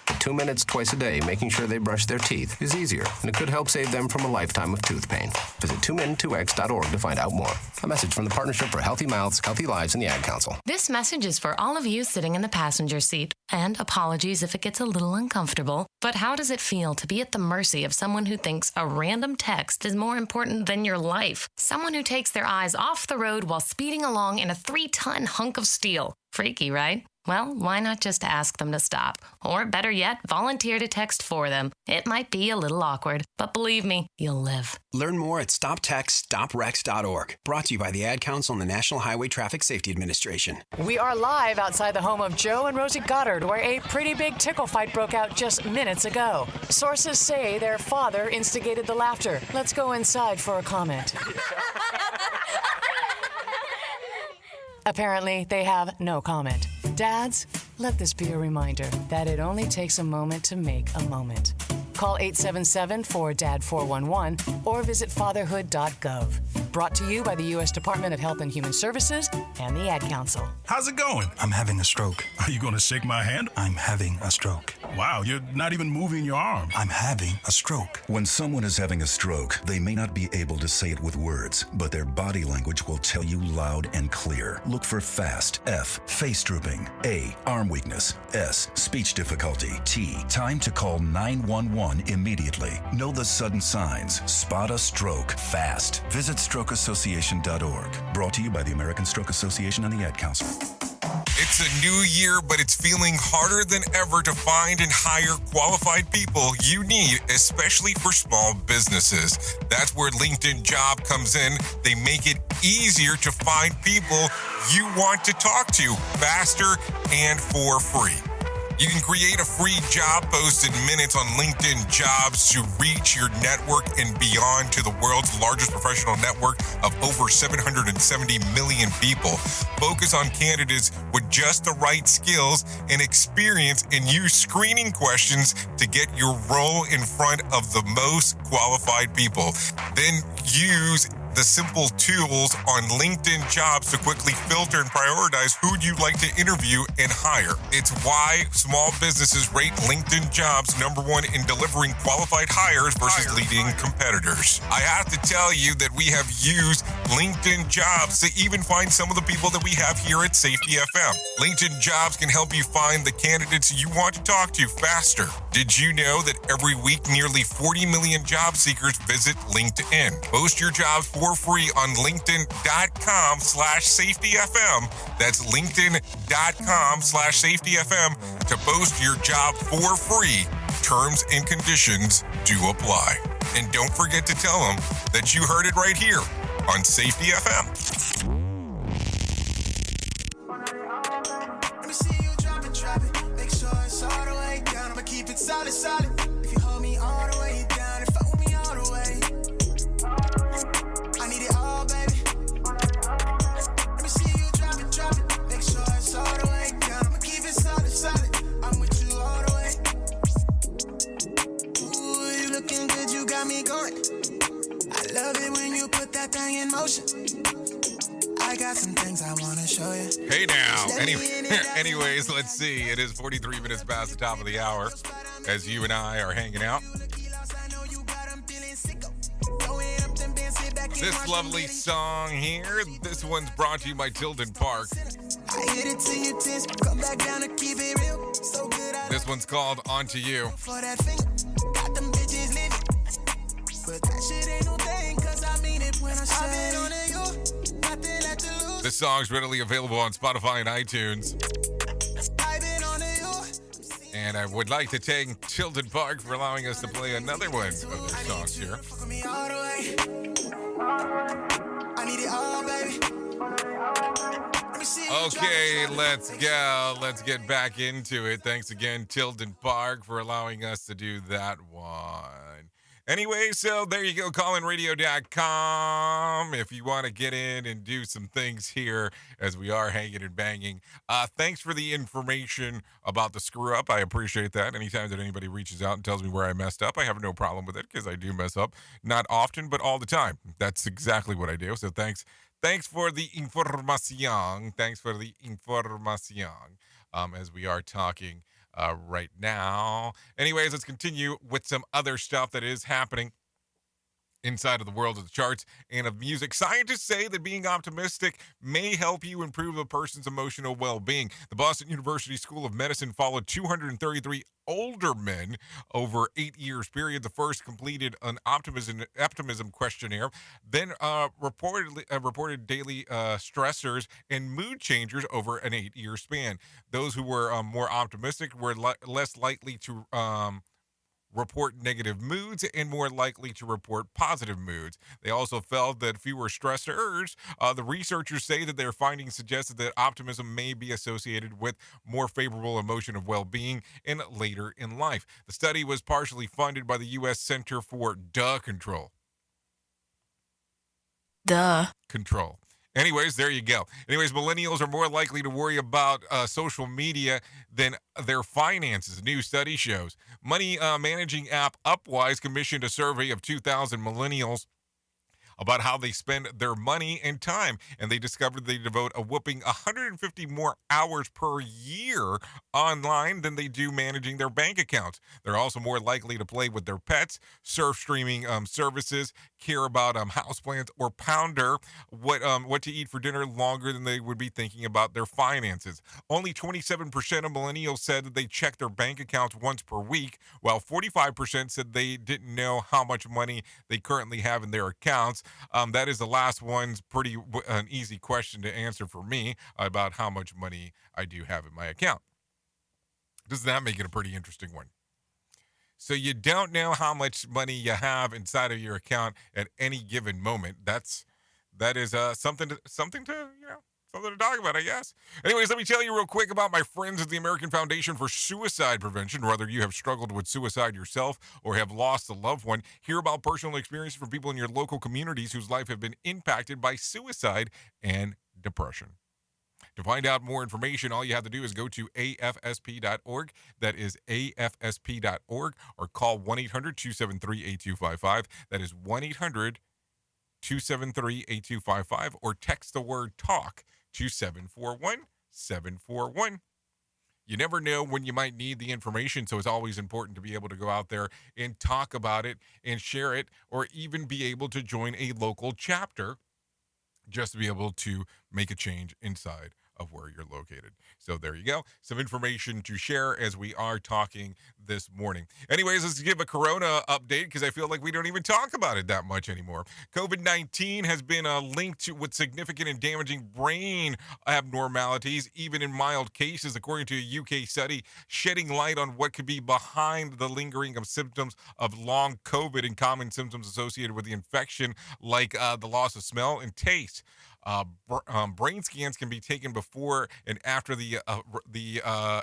In 2 minutes twice a day making sure they brush their teeth is easier, and it could help save them from a lifetime of tooth pain. Visit 2min2x.org to find out more. A message from the Partnership for Healthy Mouths, Healthy Lives, and the Ad Council. This message is for all of you sitting in the passenger seat. And apologies if it gets a little uncomfortable. But how does it feel to be at the mercy of someone who thinks a random text is more important than your life? Someone who takes their eyes off the road while speeding along in a 3-ton hunk of steel. Freaky, right? Well, why not just ask them to stop? Or better yet, volunteer to text for them. It might be a little awkward, but believe me, you'll live. Learn more at stoptextstoprex.org. Brought to you by the Ad Council and the National Highway Traffic Safety Administration. We are live outside the home of Joe and Rosie Goddard, where a pretty big tickle fight broke out just minutes ago. Sources say their father instigated the laughter. Let's go inside for a comment. Apparently, they have no comment. Dads, let this be a reminder that it only takes a moment to make a moment. Call 877-4DAD-411 or visit fatherhood.gov. Brought to you by the U.S. Department of Health and Human Services and the Ad Council. How's it going? I'm having a stroke. Are you going to shake my hand? I'm having a stroke. Wow, you're not even moving your arm. I'm having a stroke. When someone is having a stroke, they may not be able to say it with words, but their body language will tell you loud and clear. Look for FAST. F, face drooping. A, arm weakness. S, speech difficulty. T, time to call 911 immediately. Know the sudden signs. Spot a stroke fast. Visit strokeassociation.org. Brought to you by the American Stroke Association and the Ad Council. It's a new year, but it's feeling harder than ever to find and hire qualified people you need, especially for small businesses. That's where LinkedIn Job comes in. They make it easier to find people you want to talk to faster and for free. You can create a free job post in minutes on LinkedIn Jobs to reach your network and beyond to the world's largest professional network of over 770 million people. Focus on candidates with just the right skills and experience and use screening questions to get your role in front of the most qualified people. Then use the simple tools on LinkedIn Jobs to quickly filter and prioritize who you'd like to interview and hire. It's why small businesses rate LinkedIn Jobs #1 in delivering qualified hires versus leading competitors. I have to tell you that we have used LinkedIn Jobs to even find some of the people that we have here at Safety FM. LinkedIn Jobs can help you find the candidates you want to talk to faster. Did you know that every week nearly 40 million job seekers visit LinkedIn? Post your jobs for free on linkedin.com/safetyfm. That's linkedin.com/safetyfm to post your job for free. Terms and conditions do apply. And don't forget to tell them that you heard it right here on Safety FM. Let me see you drop it. Make sure it's all the way down. I'ma keep it solid. If you hold me all the way down and fuck with me all the way. I need it all, baby. Let me see you drop it. Make sure it's all the way down. I'ma keep it solid. I'm with you all the way. Ooh, you looking good, you got me going. I love it when you put that thing in motion. I got some things I want to show you. Hey now. Anyways, let's see. It is 43 minutes past the top of the hour as you and I are hanging out. This lovely song here, this one's brought to you by Tilden Park. I hit it to your tits, come back down to keep it real. So good. This one's called Onto You. For that finger, got them bitches living. But that shit ain't no thing, cause I mean it when I say I've been on to you, nothing left to lose. This song's readily available on Spotify and iTunes. I've been on to you. And I would like to thank Tilden Park for allowing us to play another one of their songs here. Fuck me all the way. I need it all, baby. Okay, let's go. Let's get back into it. Thanks again, Tilden Park, for allowing us to do that one. Anyway, so there you go, callinradio.com if you want to get in and do some things here as we are hanging and banging. Thanks for the information about the screw up. I appreciate that. Anytime that anybody reaches out and tells me where I messed up, I have no problem with it because I do mess up. Not often, but all the time. That's exactly what I do. So thanks for the information. Thanks for the information as we are talking right now. Anyways, let's continue with some other stuff that is happening inside of the world of the charts and of music. Scientists say that being optimistic may help you improve a person's emotional well-being. The Boston University School of Medicine followed 233 older men over 8 years period. The first completed an optimism questionnaire, then reported daily stressors and mood changers over an 8-year span. Those who were more optimistic were less likely to report negative moods and more likely to report positive moods. They also felt that fewer stressors. The researchers say that their findings suggested that optimism may be associated with more favorable emotion of well-being and later in life. The study was partially funded by the U.S. Center for Control. Control. Anyways, there you go. Anyways, millennials are more likely to worry about social media than their finances. New study shows. Money managing app Upwise commissioned a survey of 2,000 millennials about how they spend their money and time, and they discovered they devote a whopping 150 more hours per year online than they do managing their bank accounts. They're also more likely to play with their pets, surf streaming services, care about houseplants, or ponder what to eat for dinner longer than they would be thinking about their finances. Only 27% of millennials said that they check their bank accounts once per week, while 45% said they didn't know how much money they currently have in their accounts. That is the last one's pretty an easy question to answer for me about how much money I do have in my account. Does that make it a pretty interesting one? So you don't know how much money you have inside of your account at any given moment. That is something to something to talk about, I guess. Anyways, let me tell you real quick about my friends at the American Foundation for Suicide Prevention. Whether you have struggled with suicide yourself or have lost a loved one, hear about personal experiences from people in your local communities whose life have been impacted by suicide and depression. To find out more information, all you have to do is go to afsp.org. That is afsp.org, or call 1-800-273-8255. That is 1-800-273-8255, or text the word TALK to 741-741. You never know when you might need the information, so it's always important to be able to go out there and talk about it and share it, or even be able to join a local chapter just to be able to make a change inside of where you're located. So there you go. Some information to share as we are talking this morning. Anyways, let's give a corona update because I feel like we don't even talk about it that much anymore. COVID-19 has been linked with significant and damaging brain abnormalities, even in mild cases, according to a UK study shedding light on what could be behind the lingering of symptoms of long COVID and common symptoms associated with the infection, like the loss of smell and taste. Brain scans can be taken before and after the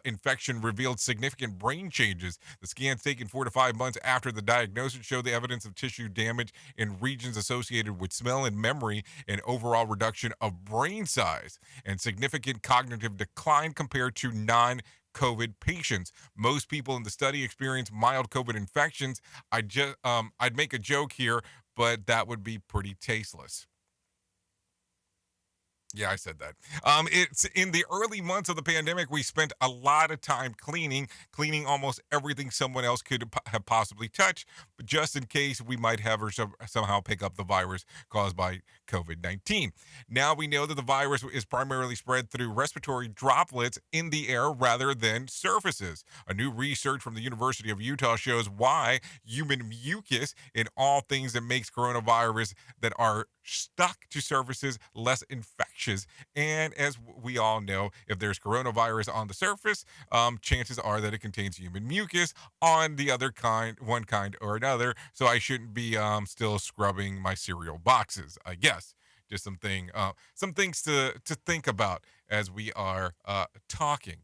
infection revealed significant brain changes. The scans taken 4 to 5 months after the diagnosis show the evidence of tissue damage in regions associated with smell and memory, and overall reduction of brain size, and significant cognitive decline compared to non-COVID patients. Most people in the study experience mild COVID infections. I'd make a joke here, but that would be pretty tasteless. Yeah, I said that. It's in the early months of the pandemic, we spent a lot of time cleaning almost everything someone else could have possibly touched, but just in case we might have or somehow pick up the virus caused by COVID-19. Now we know that the virus is primarily spread through respiratory droplets in the air rather than surfaces. A new research from the University of Utah shows why human mucus in all things that makes coronavirus that are stuck to surfaces less infectious. And as we all know, if there's coronavirus on the surface, chances are that it contains human mucus on the other one kind or another. So I shouldn't be still scrubbing my cereal boxes, I guess. Just some things to think about as we are talking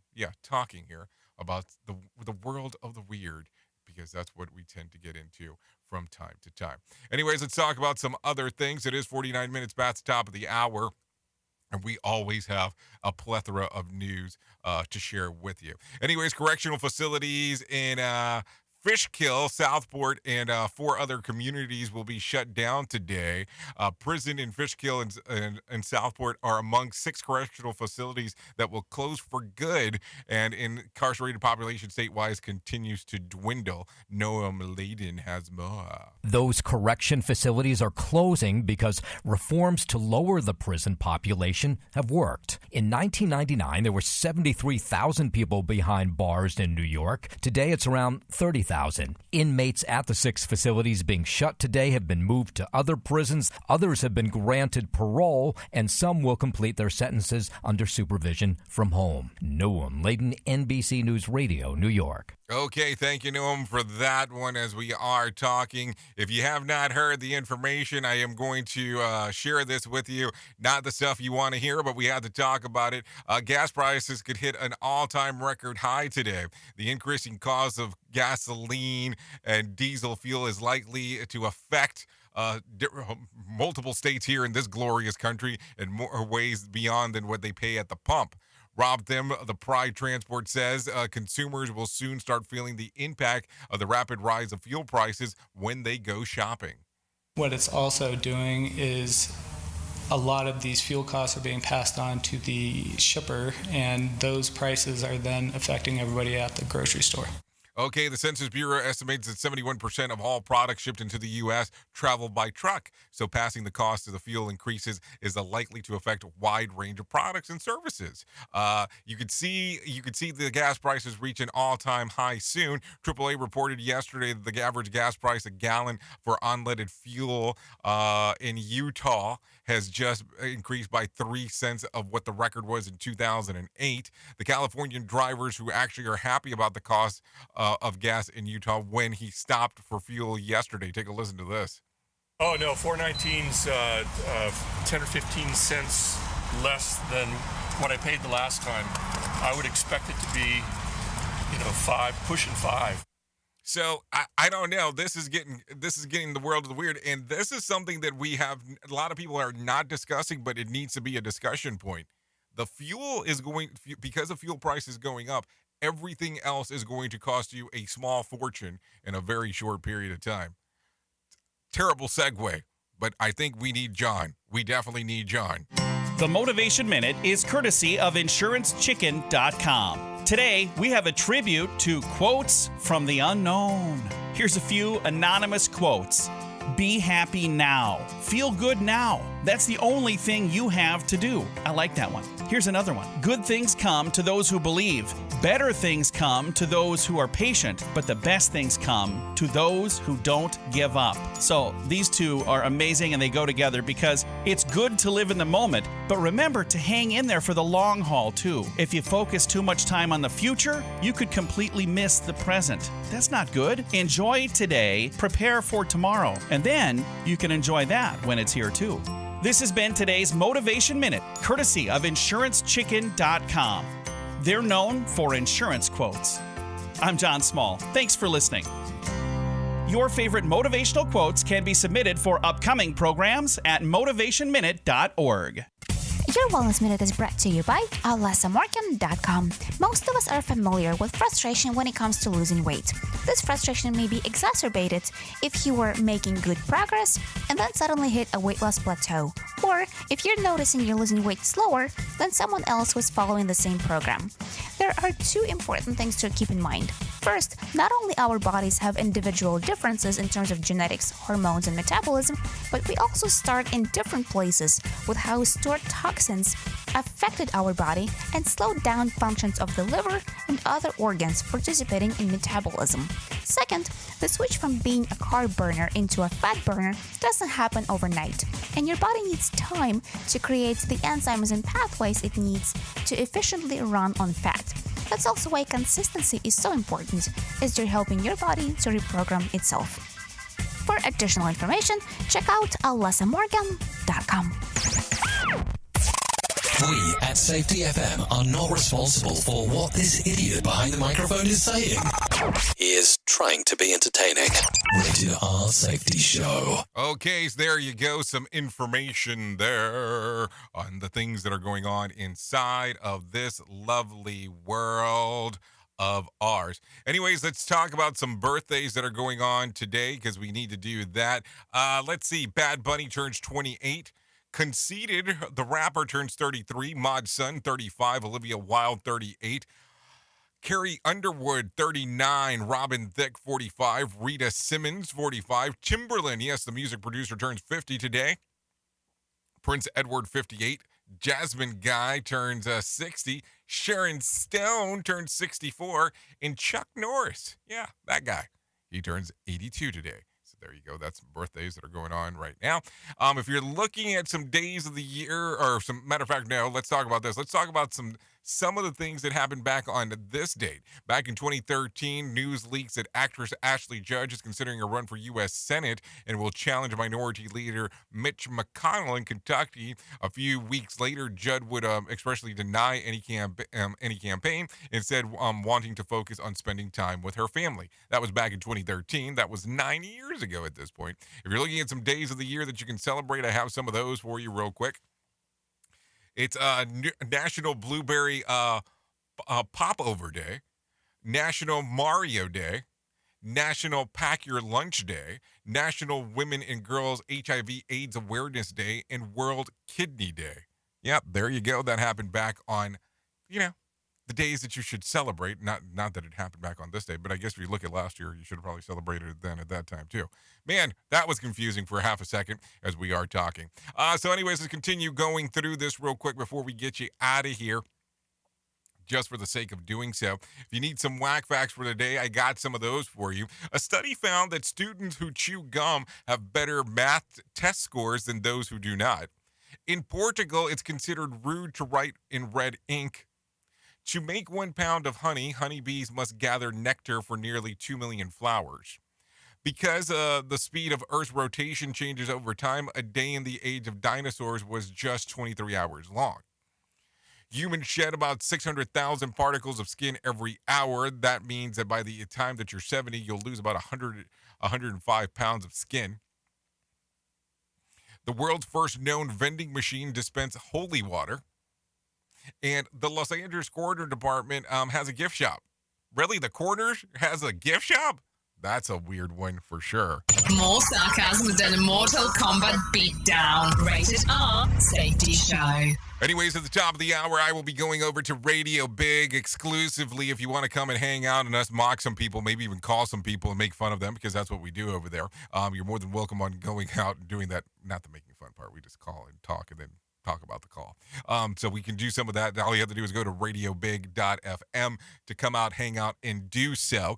here about the world of the weird, because that's what we tend to get into from time to time. Anyways, let's talk about some other things. It is 49 minutes past the top of the hour, and we always have a plethora of news to share with you. Anyways, correctional facilities in Fishkill, Southport, and 4 other communities will be shut down today. Prison in Fishkill and Southport are among 6 correctional facilities that will close for good, and incarcerated population statewide continues to dwindle. Noam Laden has more. Those correction facilities are closing because reforms to lower the prison population have worked. In 1999, there were 73,000 people behind bars in New York. Today, it's around 30,000. Inmates at the 6 facilities being shut today have been moved to other prisons. Others have been granted parole, and some will complete their sentences under supervision from home. Noam Laden, NBC News Radio, New York. Okay, thank you, Noam, for that one as we are talking. If you have not heard the information, I am going to share this with you. Not the stuff you want to hear, but we have to talk about it. Gas prices could hit an all-time record high today. The increasing cost of gasoline and diesel fuel is likely to affect multiple states here in this glorious country in more ways beyond than what they pay at the pump. Rob Thim, the Pride Transport, says consumers will soon start feeling the impact of the rapid rise of fuel prices when they go shopping. What it's also doing is a lot of these fuel costs are being passed on to the shipper, and those prices are then affecting everybody at the grocery store. Okay, the Census Bureau estimates that 71% of all products shipped into the U.S. travel by truck. So passing the cost of the fuel increases is likely to affect a wide range of products and services. You could see the gas prices reach an all-time high soon. AAA reported yesterday that the average gas price a gallon for unleaded fuel in Utah has just increased by 3 cents of what the record was in 2008. The Californian drivers who actually are happy about the cost of gas in Utah when he stopped for fuel yesterday. Take a listen to this. Oh, no, 419's 10 or 15 cents less than what I paid the last time. I would expect it to be, 5, pushing 5. So I don't know. This is getting the world of the weird, and this is something that a lot of people are not discussing, but it needs to be a discussion point. The fuel is because the fuel price is going up. Everything else is going to cost you a small fortune in a very short period of time. Terrible segue, but I think we need John. We definitely need John. The Motivation Minute is courtesy of InsuranceChicken.com. Today, we have a tribute to quotes from the unknown. Here's a few anonymous quotes. Be happy now. Feel good now. That's the only thing you have to do. I like that one. Here's another one. Good things come to those who believe. Better things come to those who are patient, but the best things come to those who don't give up. So these two are amazing, and they go together because it's good to live in the moment, but remember to hang in there for the long haul too. If you focus too much time on the future, you could completely miss the present. That's not good. Enjoy today, prepare for tomorrow, and then you can enjoy that when it's here too. This has been today's Motivation Minute, courtesy of InsuranceChicken.com. They're known for insurance quotes. I'm John Small. Thanks for listening. Your favorite motivational quotes can be submitted for upcoming programs at motivationminute.org. Your Wellness Minute is brought to you by AlessaMorgan.com. Most of us are familiar with frustration when it comes to losing weight. This frustration may be exacerbated if you were making good progress and then suddenly hit a weight loss plateau, or if you're noticing you're losing weight slower than someone else who's following the same program. There are 2 important things to keep in mind. First, not only our bodies have individual differences in terms of genetics, hormones, and metabolism, but we also start in different places with how stored toxins affected our body and slowed down functions of the liver and other organs participating in metabolism. Second, the switch from being a carb burner into a fat burner doesn't happen overnight, and your body needs time to create the enzymes and pathways it needs to efficiently run on fat. That's also why consistency is so important, as you're helping your body to reprogram itself. For additional information, check out AlessaMorgan.com. We at Safety FM are not responsible for what this idiot behind the microphone is saying. He is trying to be entertaining. Rated R Safety Show. Okay, so there you go. Some information there on the things that are going on inside of this lovely world. of ours. Anyways, let's talk about some birthdays that are going on today because we need to do that. Let's see. Bad Bunny turns 28. Conceited, the rapper, turns 33. Mod Sun, 35. Olivia Wilde, 38. Carrie Underwood, 39. Robin Thicke, 45. Rita Simmons, 45. Timberland, yes, the music producer, turns 50 today. Prince Edward, 58. Jasmine Guy turns 60. Sharon Stone turns 64. And Chuck Norris, yeah, that guy, he turns 82 today. So there you go. That's some birthdays that are going on right now. If you're looking at some days of the year, or some matter of fact, no, let's talk about this. Let's talk about some of the things that happened back on this date. Back in 2013, news leaks that actress Ashley Judd is considering a run for U.S. Senate and will challenge Minority Leader Mitch McConnell in Kentucky. A few weeks later, Judd would expressly deny any campaign, instead wanting to focus on spending time with her family. That was back in 2013. That was 9 years ago at this point. If you're looking at some days of the year that you can celebrate, I have some of those for you real quick. It's National Blueberry Popover Day, National Mario Day, National Pack Your Lunch Day, National Women and Girls HIV/AIDS Awareness Day, and World Kidney Day. Yep, there you go. That happened back on, the days that you should celebrate. Not that it happened back on this day, but I guess if you look at last year, you should have probably celebrated it then at that time too. Man, that was confusing for half a second as we are talking. So anyways, let's continue going through this real quick before we get you out of here, just for the sake of doing so. If you need some whack facts for the day, I got some of those for you. A study found that students who chew gum have better math test scores than those who do not. In Portugal, it's considered rude to write in red ink. To make 1 pound of honey, honeybees must gather nectar for nearly 2 million flowers. Because the speed of Earth's rotation changes over time, a day in the age of dinosaurs was just 23 hours long. Humans shed about 600,000 particles of skin every hour. That means that by the time that you're 70, you'll lose about 105 pounds of skin. The world's first known vending machine dispensed holy water. And the Los Angeles Coroner Department has a gift shop. Really? The coroner has a gift shop? That's a weird one for sure. More sarcasm than a Mortal Kombat beatdown. Rated R Safety Show. Anyways, at the top of the hour, I will be going over to Radio Big exclusively if you want to come and hang out and us mock some people, maybe even call some people and make fun of them, because that's what we do over there. You're more than welcome on going out and doing that. Not the making fun part. We just call and talk and then talk about the call. So we can do some of that. All you have to do is go to radiobig.fm to come out, hang out, and do so.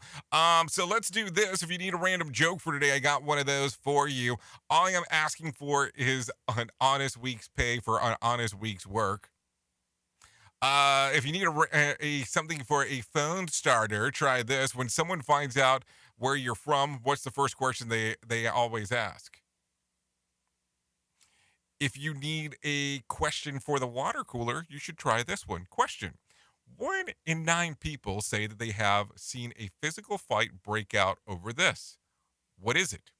So let's do this. If you need a random joke for today, I got one of those for you. All I am asking for is an honest week's pay for an honest week's work. If you need something for a phone starter, try this. When someone finds out where you're from, what's the first question they always ask? If you need a question for the water cooler, you should try this one. Question: 1 in 9 people say that they have seen a physical fight break out over this. What is it?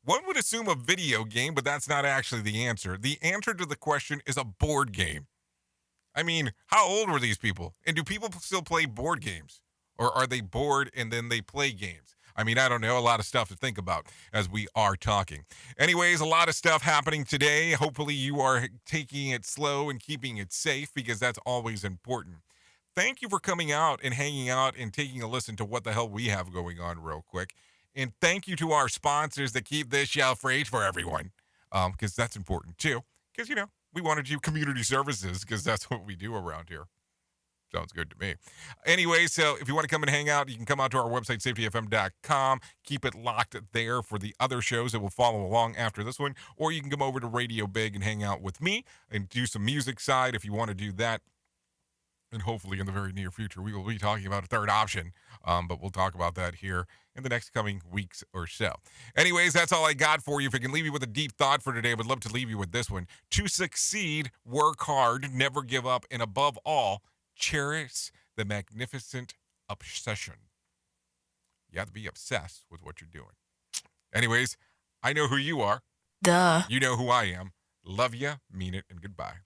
One would assume a video game, but that's not actually the answer. The answer to the question is a board game. I mean, how old were these people? And do people still play board games? Or are they bored and then they play games? I mean, I don't know. A lot of stuff to think about as we are talking. Anyways, a lot of stuff happening today. Hopefully you are taking it slow and keeping it safe, because that's always important. Thank you for coming out and hanging out and taking a listen to what the hell we have going on real quick. And thank you to our sponsors that keep this show free for everyone, because that's important too. Because, we want to do community services, because that's what we do around here. Sounds good to me. Anyway, so if you want to come and hang out, you can come out to our website, safetyfm.com. Keep it locked there for the other shows that will follow along after this one. Or you can come over to Radio Big and hang out with me and do some music side if you want to do that. And hopefully in the very near future, we will be talking about a third option. But we'll talk about that here in the next coming weeks or so. Anyways, that's all I got for you. If I can leave you with a deep thought for today, I would love to leave you with this one. To succeed, work hard, never give up, and above all, cherish the magnificent obsession. You have to be obsessed with what you're doing. Anyways, I know who you are. Duh. You know who I am. Love ya, mean it, and goodbye.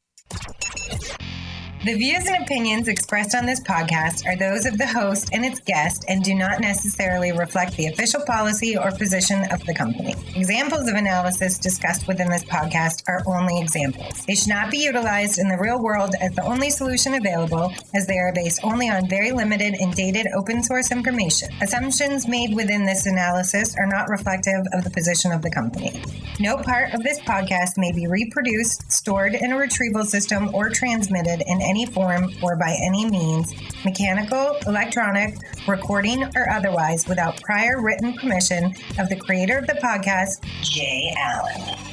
The views and opinions expressed on this podcast are those of the host and its guest and do not necessarily reflect the official policy or position of the company. Examples of analysis discussed within this podcast are only examples. They should not be utilized in the real world as the only solution available, as they are based only on very limited and dated open source information. Assumptions made within this analysis are not reflective of the position of the company. No part of this podcast may be reproduced, stored in a retrieval system, or transmitted in any form or by any means, mechanical, electronic, recording, or otherwise, without prior written permission of the creator of the podcast, Jay Allen.